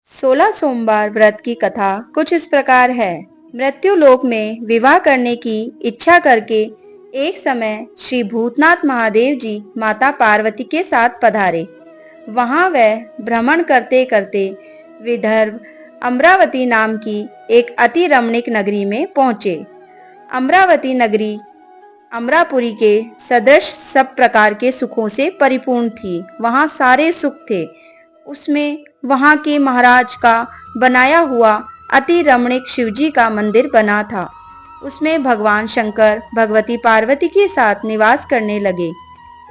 16 सोमवार व्रत की कथा कुछ इस प्रकार है। मृत्यु लोक में विवाह करने की इच्छा करके एक समय श्री भूतनाथ महादेव जी माता पार्वती के साथ पधारे। वहां वह भ्रमण करते करते विदर्भ अमरावती नाम की एक अति रमणीक नगरी में पहुंचे। अमरावती नगरी अमरापुरी के सदृश सब प्रकार के सुखों से परिपूर्ण थी। वहां सारे सुख थे। उसमें वहां के महाराज का बनाया हुआ अति रमणीक शिवजी का मंदिर बना था। उसमें भगवान शंकर भगवती पार्वती के साथ निवास करने लगे।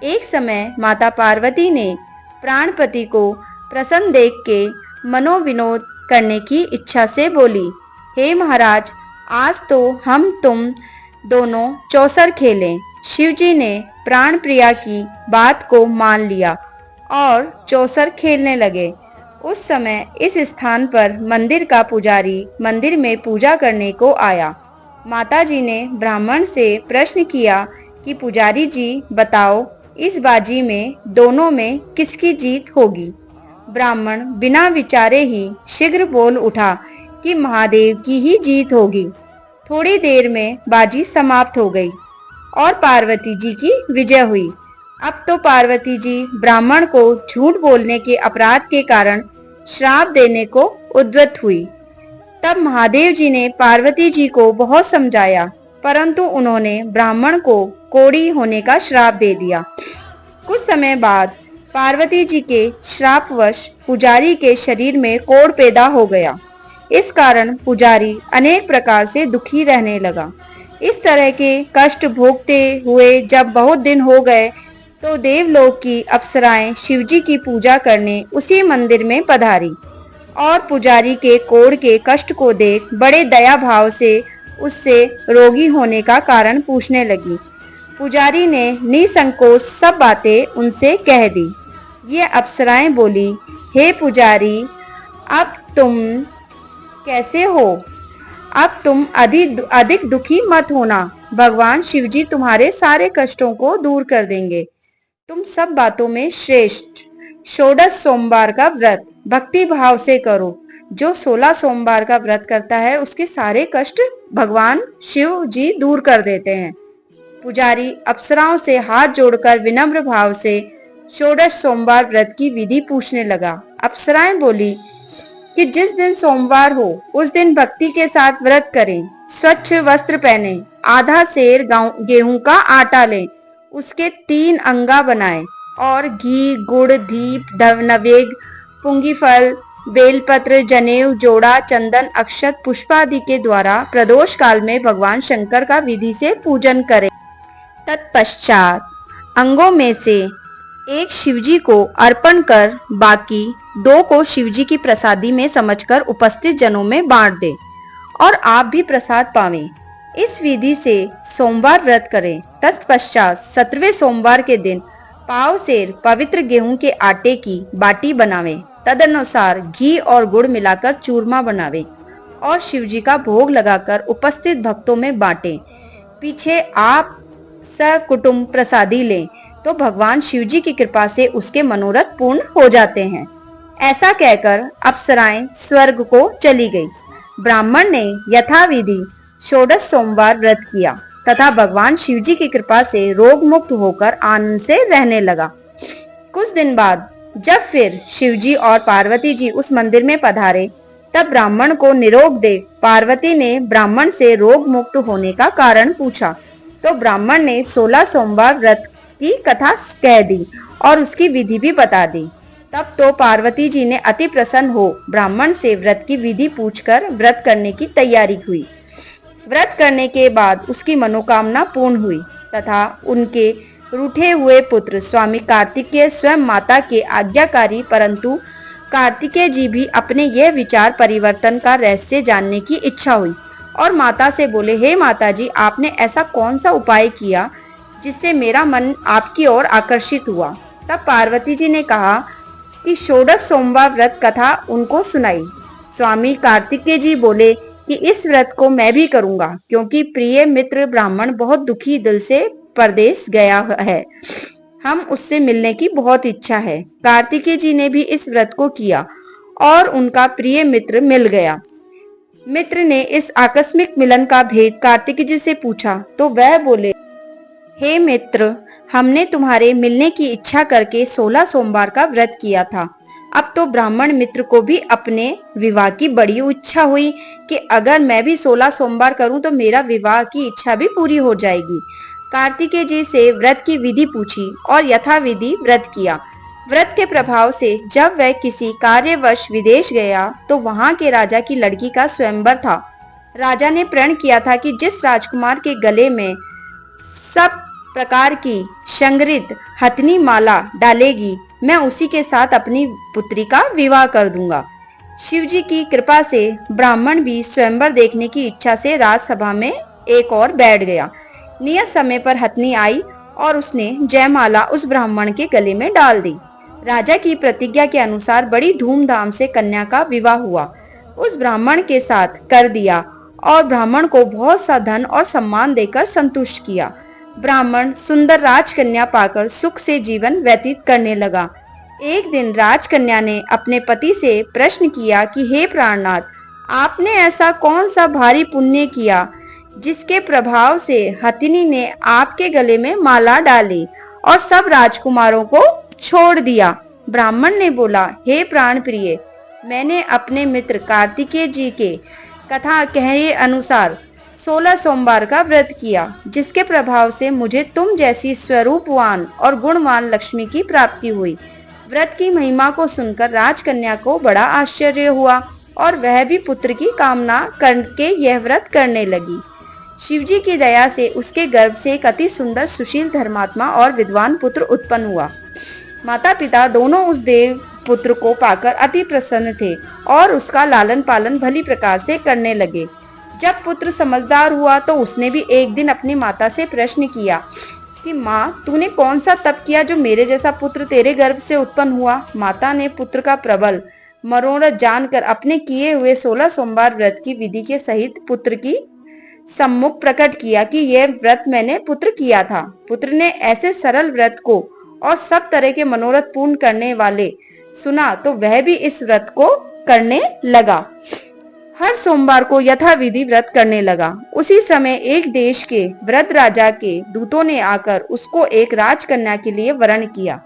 एक समय माता पार्वती ने प्राणपति को प्रसन्न देख के मनोविनोद करने की इच्छा से बोली, हे महाराज, आज तो हम तुम दोनों चौसर खेलें। शिवजी ने प्राण प्रिया की बात को मान लिया और चौसर खेलने लगे। उस समय इस स्थान पर मंदिर का पुजारी मंदिर में पूजा करने को आया। माताजी ने ब्राह्मण से प्रश्न किया कि पुजारी जी बताओ, इस बाजी में दोनों में किसकी जीत होगी। ब्राह्मण बिना विचारे ही शीघ्र बोल उठा कि महादेव की ही जीत होगी। थोड़ी देर में बाजी समाप्त हो गई और पार्वती जी की विजय हुई। अब तो पार्वती जी ब्राह्मण को झूठ बोलने के अपराध के कारण श्राप देने को उद्यत हुई। तब महादेव जी ने पार्वती जी को बहुत समझाया, परंतु उन्होंने ब्राह्मण को कोढ़ी होने का श्राप दे दिया। कुछ समय बाद पार्वती जी के श्रापवश पुजारी के शरीर में कोढ़ पैदा हो गया। इस कारण पुजारी अनेक प्रकार से दुखी रहने लगा। इस तरह के कष्ट भोगते हुए जब बहुत दिन हो गए तो देवलोक की अप्सराएं शिवजी की पूजा करने उसी मंदिर में पधारी और पुजारी के कोढ़ के कष्ट को देख बड़े दया भाव से उससे रोगी होने का कारण पूछने लगी। पुजारी ने निसंकोच सब बातें उनसे कह दी। ये अप्सराएं बोली, हे पुजारी, अब तुम कैसे हो? अब तुम अधिक दुखी मत होना। भगवान शिवजी तुम्हारे सारे कष्टों को दूर कर देंगे। तुम सब बातों में श्रेष्ठ 16 सोमवार का व्रत भक्ति भाव से करो। जो 16 सोमवार का व्रत करता है उसके सारे कष्ट भगवान शिव जी दूर कर देते हैं। पुजारी अप्सराओं से हाथ जोड़कर विनम्र भाव से 16 सोमवार व्रत की विधि पूछने लगा। अप्सराएं बोली कि जिस दिन सोमवार हो उस दिन भक्ति के साथ व्रत करें, स्वच्छ वस्त्र पहने, आधा सेर गेहूं का आटा लें, उसके 3 अंगा बनाएं और घी, गुड़, दीप, नवेद, पुंगी फल, बेलपत्र, जनेऊ, जोड़ा, चंदन, अक्षत, पुष्पादि के द्वारा प्रदोष काल में भगवान शंकर का विधि से पूजन करें। तत्पश्चात अंगों में से एक शिवजी को अर्पण कर बाकी 2 को शिवजी की प्रसादी में समझकर उपस्थित जनों में बांट दे और आप भी प्रसाद पावें। इस विधि से सोमवार व्रत करें। तत्पश्चात 17वें सोमवार के दिन पाव सेर पवित्र गेहूं के आटे की बाटी बनावें। तदनुसार घी और गुड़ मिलाकर चूरमा बनावें और शिवजी का भोग लगाकर उपस्थित भक्तों में बांटें। पीछे आप सकुटुंब प्रसादी लें तो भगवान शिवजी की कृपा से उसके मनोरथ पूर्ण हो जाते हैं। ऐसा कहकर अप्सराएं स्वर्ग को चली गई। ब्राह्मण ने यथाविधि 16 सोमवार व्रत किया तथा भगवान शिवजी की कृपा से रोग मुक्त होकर आनंद से रहने लगा। कुछ दिन बाद जब फिर शिवजी और पार्वती जी उस मंदिर में पधारे तब ब्राह्मण को निरोग देख पार्वती ने ब्राह्मण से रोग मुक्त होने का कारण पूछा तो ब्राह्मण ने 16 सोमवार व्रत की कथा कह दी और उसकी विधि भी बता दी। तब तो पार्वती जी ने अति प्रसन्न हो ब्राह्मण से व्रत की विधि पूछकर व्रत करने की तैयारी हुई। व्रत करने के बाद उसकी मनोकामना पूर्ण हुई तथा उनके रूठे हुए पुत्र स्वामी कार्तिकेय स्वयं माता के आज्ञाकारी, परंतु कार्तिकेय जी भी अपने यह विचार परिवर्तन का रहस्य जानने की इच्छा हुई और माता से बोले, हे माता जी, आपने ऐसा कौन सा उपाय किया जिससे मेरा मन आपकी ओर आकर्षित हुआ। तब पार्वती जी ने कहा कि 16 सोमवार व्रत कथा उनको सुनाई। स्वामी कार्तिकेय जी बोले कि इस व्रत को मैं भी करूंगा क्योंकि प्रिय मित्र ब्राह्मण बहुत दुखी दिल से परदेश गया है। हम उससे मिलने की बहुत इच्छा है। कार्तिकेय जी ने भी इस व्रत को किया और उनका प्रिय मित्र मिल गया। मित्र ने इस आकस्मिक मिलन का भेद कार्तिक जी से पूछा तो वह बोले, हे मित्र, हमने तुम्हारे मिलने की इच्छा करके 16 सोमवार का व्रत किया था। अब तो ब्राह्मण मित्र को भी अपने विवाह की बड़ी इच्छा हुई कि अगर मैं भी 16 सोमवार करूं तो मेरा विवाह की इच्छा भी पूरी हो जाएगी। कार्तिकेय जी से व्रत की विधि पूछी और यथाविधि व्रत किया। व्रत के प्रभाव से जब वह किसी कार्यवश विदेश गया तो वहां के राजा की लड़की का स्वयंवर था। राजा ने प्रण किया था कि जिस राजकुमार के गले में सब प्रकार की संगृत हथनी माला डालेगी, मैं उसी के साथ अपनी पुत्री का विवाह कर दूंगा। शिवजी की कृपा से ब्राह्मण भी स्वयंवर देखने की इच्छा से राजसभा में एक और बैठ गया। नियत समय पर हथनी आई और उसने जयमाला उस ब्राह्मण के गले में डाल दी। राजा की प्रतिज्ञा के अनुसार बड़ी धूमधाम से कन्या का विवाह हुआ, उस ब्राह्मण के साथ कर दिया और ब्राह्मण को बहुत सा धन और सम्मान देकर संतुष्ट किया। ब्राह्मण सुंदर राजकन्या पाकर सुख से जीवन व्यतीत करने लगा। एक दिन राजकन्या ने अपने पति से प्रश्न किया कि हे प्राणनाथ, आपने ऐसा कौन सा भारी पुण्य किया जिसके प्रभाव से हथिनी ने आपके गले में माला डाली और सब राजकुमारों को छोड़ दिया। ब्राह्मण ने बोला, हे प्राण प्रिय, मैंने अपने मित्र कार्तिकेय जी के कथा कहे अनुसार 16 सोमवार का व्रत किया, जिसके प्रभाव से मुझे तुम जैसी स्वरूपवान और गुणवान लक्ष्मी की प्राप्ति हुई। व्रत की महिमा को सुनकर राजकन्या को बड़ा आश्चर्य हुआ और वह भी पुत्र की कामना करके यह व्रत करने लगी। शिवजी की दया से उसके गर्भ से एक अति सुंदर सुशील धर्मात्मा और विद्वान पुत्र उत्पन्न हुआ। माता पिता दोनों उस देव पुत्र को पाकर अति प्रसन्न थे और उसका लालन पालन भली प्रकार से करने लगे। जब पुत्र समझदार हुआ तो उसने भी एक दिन अपनी माता से प्रश्न किया कि माँ, तूने कौन सा तप किया जो मेरे जैसा पुत्र तेरे गर्भ से उत्पन्न हुआ। माता ने पुत्र का प्रबल मनोरथ जानकर अपने किए हुए 16 सोमवार व्रत की विधि के सहित पुत्र की सम्मुख प्रकट किया कि यह व्रत मैंने पुत्र किया था। पुत्र ने ऐसे सरल व्रत को और सब तरह के मनोरथ पूर्ण करने वाले सुना तो वह भी इस व्रत को करने लगा। हर सोमवार को यथाविधि व्रत करने लगा। उसी समय एक देश के वृद्ध राजा के दूतों ने आकर उसको एक राजकन्या के लिए वरण किया।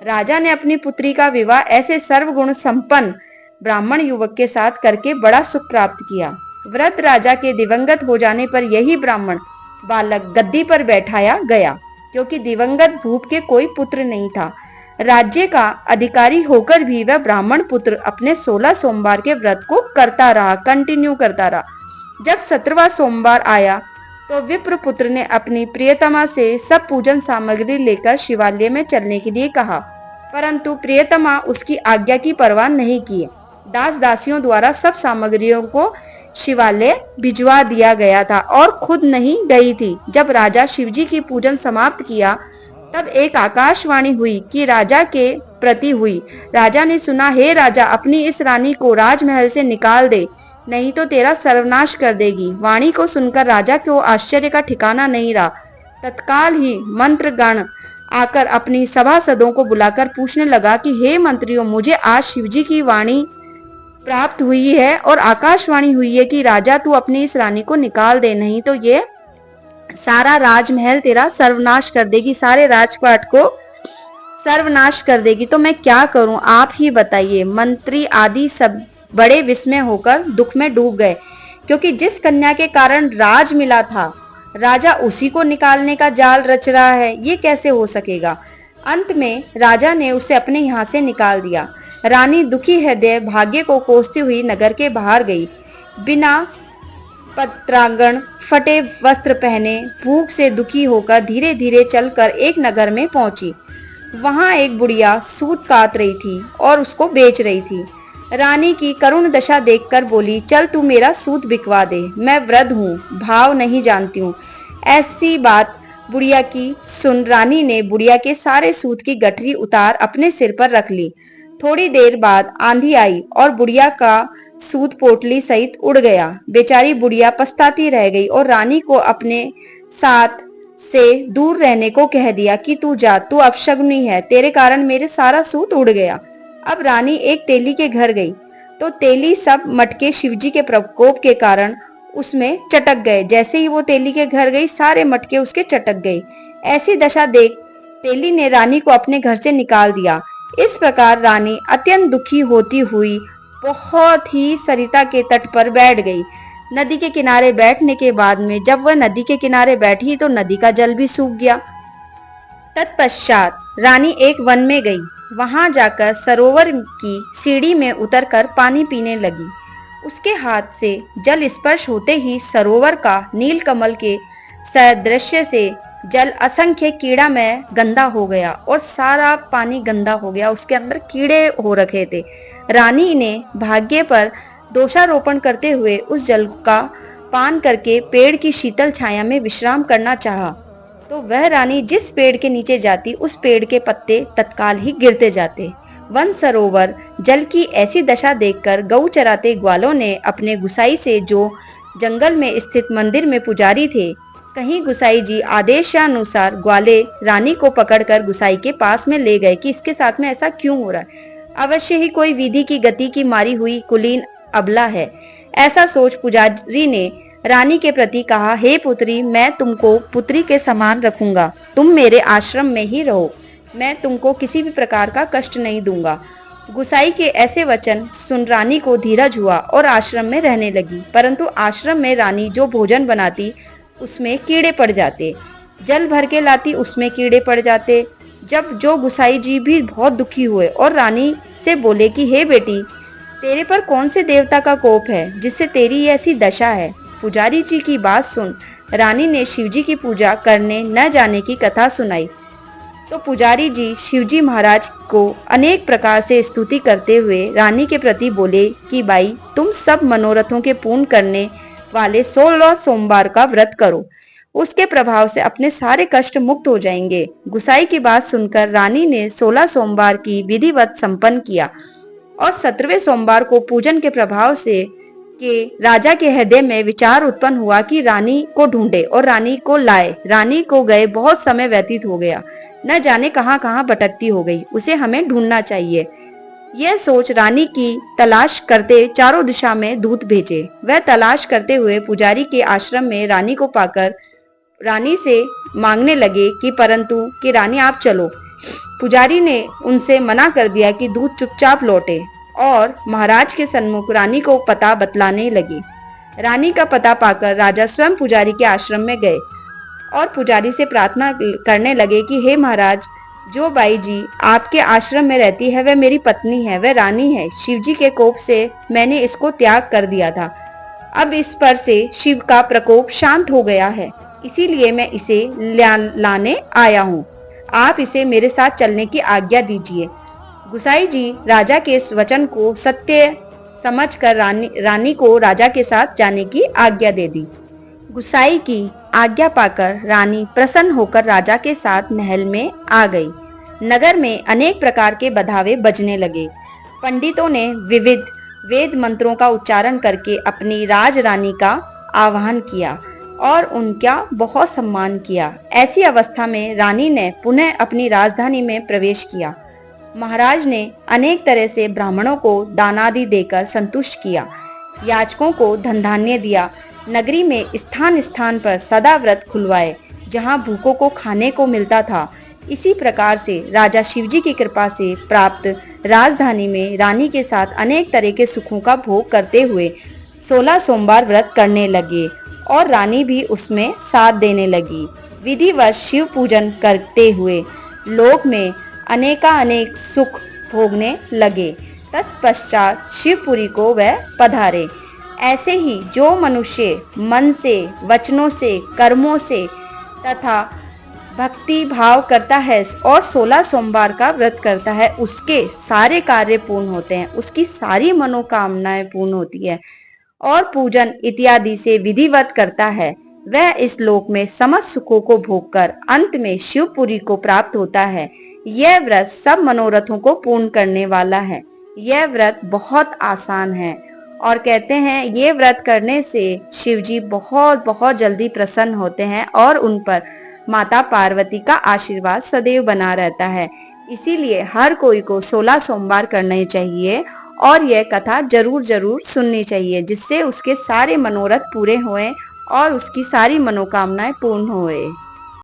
राजा ने अपनी पुत्री का विवाह ऐसे सर्वगुण संपन्न ब्राह्मण युवक के साथ करके बड़ा सुख प्राप्त किया। वृद्ध राजा के दिवंगत हो जाने पर यही ब्राह्मण बालक गद्दी पर बैठाया गया, क्योंकि दिवंगत भूप के कोई पुत्र नहीं था। राज्य का अधिकारी होकर भी वह ब्राह्मण पुत्र अपने 16 सोमवार के व्रत को करता रहा, कंटिन्यू करता रहा। जब 17वां सोमवार आया तो विप्र पुत्र ने अपनी प्रियतमा से सब पूजन सामग्री लेकर शिवालय में चलने के लिए कहा, परंतु प्रियतमा उसकी आज्ञा की परवाह नहीं की। दास दासियों द्वारा सब सामग्रियों को शिवालय भिजवा दिया गया था और खुद नहीं गई थी। जब राजा शिवजी की पूजन समाप्त किया तब एक आकाशवाणी हुई कि राजा के प्रति हुई। राजा ने सुना, हे राजा, अपनी इस रानी को राजमहल से निकाल दे, नहीं तो तेरा सर्वनाश कर देगी। वाणी को सुनकर राजा को आश्चर्य का ठिकाना नहीं रहा। तत्काल ही मंत्रगण आकर अपनी सभासदों को बुलाकर पूछने लगा कि हे मंत्रियों, मुझे आज शिवजी की वाणी प्राप्त हुई है और आकाशवाणी हुई है कि राजा तू अपनी इस रानी को निकाल दे, नहीं तो ये सारा राजमहल तेरा सर्वनाश कर देगी, सारे राजपाट को सर्वनाश कर देगी। तो मैं क्या करूं, आप ही बताइए। मंत्री आदि सब बड़े विस्मय होकर दुख में डूब गए, क्योंकि जिस कन्या के कारण राज मिला था, राजा उसी को निकालने का जाल रच रहा है। ये कैसे हो सकेगा। अंत में राजा ने उसे अपने यहाँ से निकाल दिया। रानी दुखी हृदय भाग्य को कोसती हुई नगर के बाहर गई। बिना पत्रांगण, फटे वस्त्र पहने, भूख से दुखी होकर धीरे धीरे चलकर एक नगर में पहुंची। वहां एक बुढ़िया सूत काट रही थी और उसको बेच रही थी। रानी की करुण दशा देखकर बोली, चल तू मेरा सूत बिकवा दे, मैं वृद्ध हूँ, भाव नहीं जानती हूँ। ऐसी बात बुढ़िया की सुन रानी ने बुढ़िया के सारे सूत की गठरी उतार अपने सिर पर रख ली। थोड़ी देर बाद आंधी आई और बुढ़िया का सूत पोटली सहित उड़ गया। बेचारी बुढ़िया पछताती रह गई और रानी को अपने साथ से दूर रहने को कह दिया कि तू जा, तू अपशगुनी है, तेरे कारण मेरे सारा सूत उड़ गया। अब रानी एक तेली के घर गई। तो तेली सब मटके शिवजी के प्रकोप के कारण उसमें चटक गए। जैसे ही वो तेली के घर गई, सारे मटके उसके चटक गए। ऐसी दशा देख तेली ने रानी को अपने घर से निकाल दिया। इस प्रकार रानी अत्यंत दुखी होती हुई बहुत ही सरिता के तट पर बैठ गई। नदी के किनारे बैठने के बाद में जब वह नदी के किनारे बैठी तो नदी का जल भी सूख गया। तत्पश्चात रानी एक वन में गई। वहां जाकर सरोवर की सीढ़ी में उतरकर पानी पीने लगी। उसके हाथ से जल स्पर्श होते ही सरोवर का नीलकमल के सदृश्य से जल असंख्य कीड़ा में गंदा हो गया और सारा पानी गंदा हो गया। उसके अंदर कीड़े हो रखे थे। रानी ने भाग्य पर दोषारोपण करते हुए उस जल का पान करके पेड़ की शीतल छाया में विश्राम करना चाहा, तो वह रानी जिस पेड़ के नीचे जाती उस पेड़ के पत्ते तत्काल ही गिरते जाते। वन सरोवर जल की ऐसी दशा देखकर गऊ चराते ग्वालों ने अपने गुसाई से, जो जंगल में स्थित मंदिर में पुजारी थे, कहीं गुसाई जी आदेशानुसार ग्वाले रानी को पकड़कर गुसाई के पास में ले गए कि इसके साथ में ऐसा क्यों हो रहा है। अवश्य ही कोई विधि की गति की मारी हुई कुलीन अबला है। ऐसा सोच पुजारी ने रानी के प्रति कहा, हे पुत्री, मैं तुमको पुत्री के समान रखूंगा। तुम मेरे आश्रम में ही रहो। मैं तुमको किसी भी प्रकार का कष्ट नहीं दूंगा। गुसाई के ऐसे वचन सुन रानी को धीरज हुआ और आश्रम में रहने लगी। परंतु आश्रम में रानी जो भोजन बनाती उसमें कीड़े पड़ जाते, जल भर के लाती उसमें कीड़े पड़ जाते। जब जो गुसाई जी भी बहुत दुखी हुए और रानी से बोले कि हे बेटी, तेरे पर कौन से देवता का कोप है जिससे तेरी ऐसी दशा है। पुजारी जी की बात सुन रानी ने शिवजी की पूजा करने न जाने की कथा सुनाई। तो पुजारी जी शिवजी महाराज को अनेक प्रकार से स्तुति करते हुए रानी के प्रति बोले कि भाई, तुम सब मनोरथों के पूर्ण करने वाले 16 सोमवार का व्रत करो। उसके प्रभाव से अपने सारे कष्ट मुक्त हो जाएंगे। गुसाई की बात सुनकर रानी ने 16 सोमवार की विधिवत संपन्न किया और 17वें सोमवार को पूजन के प्रभाव से के राजा के हृदय में विचार उत्पन्न हुआ कि रानी को ढूंढे और रानी को लाए। रानी को गए बहुत समय व्यतीत हो गया, न जाने कहां कहां भटकती हो गई, उसे हमें ढूंढना चाहिए। यह सोच रानी की तलाश करते चारों दिशा में दूत भेजे। वह तलाश करते हुए पुजारी के आश्रम में रानी को पाकर रानी से मांगने लगे कि परंतु कि रानी आप चलो। पुजारी ने उनसे मना कर दिया कि दूत चुपचाप लौटे और महाराज के सन्मुख रानी को पता बतलाने लगे। रानी का पता पाकर राजा स्वयं पुजारी के आश्रम में गए और पुजारी से प्रार्थना करने लगे कि हे महाराज, जो बाई जी आपके आश्रम में रहती है वह मेरी पत्नी है, वह रानी है। शिवजी के कोप से मैंने इसको त्याग कर दिया था। अब इस पर से शिव का प्रकोप शांत हो गया है, इसीलिए मैं इसे लाने आया हूँ। आप इसे मेरे साथ चलने की आज्ञा दीजिए। गुसाई जी राजा के इस वचन को सत्य समझकर रानी को राजा के साथ जाने की आज्ञा दे दी। गुसाई की आज्ञा पाकर रानी प्रसन्न होकर राजा के साथ महल में आ गई। नगर में अनेक प्रकार के बधावे बजने लगे। पंडितों ने विविध वेद मंत्रों का उच्चारण करके अपनी राज रानी का आह्वान किया और उनका बहुत सम्मान किया। ऐसी अवस्था में रानी ने पुनः अपनी राजधानी में प्रवेश किया। महाराज ने अनेक तरह से ब्राह्मणों को दानादि देकर संतुष्ट किया, याचकों को धन धान्य दिया। नगरी में स्थान स्थान पर सदा व्रत खुलवाए, जहां भूखों को खाने को मिलता था। इसी प्रकार से राजा शिवजी की कृपा से प्राप्त राजधानी में रानी के साथ अनेक तरह के सुखों का भोग करते हुए 16 सोमवार व्रत करने लगे और रानी भी उसमें साथ देने लगी। विधिवत शिव पूजन करते हुए लोक में अनेक सुख भोगने लगे। तत्पश्चात शिवपुरी को वह पधारे। ऐसे ही जो मनुष्य मन से, वचनों से, कर्मों से तथा भक्ति भाव करता है और 16 सोमवार का व्रत करता है, उसके सारे कार्य पूर्ण होते हैं, उसकी सारी मनोकामनाएं पूर्ण होती है और पूजन इत्यादि से विधिवत करता है। वह इस लोक में समस्त सुखों को भोगकर अंत में शिवपुरी को प्राप्त होता है। यह व्रत सब मनोरथों को पूर्ण करने वाला है। यह व्रत बहुत आसान है और कहते हैं ये व्रत करने से शिवजी बहुत बहुत जल्दी प्रसन्न होते हैं और उन पर माता पार्वती का आशीर्वाद सदैव बना रहता है। इसीलिए हर कोई को 16 सोमवार करने चाहिए और यह कथा जरूर जरूर सुननी चाहिए, जिससे उसके सारे मनोरथ पूरे होएं और उसकी सारी मनोकामनाएं पूर्ण होए।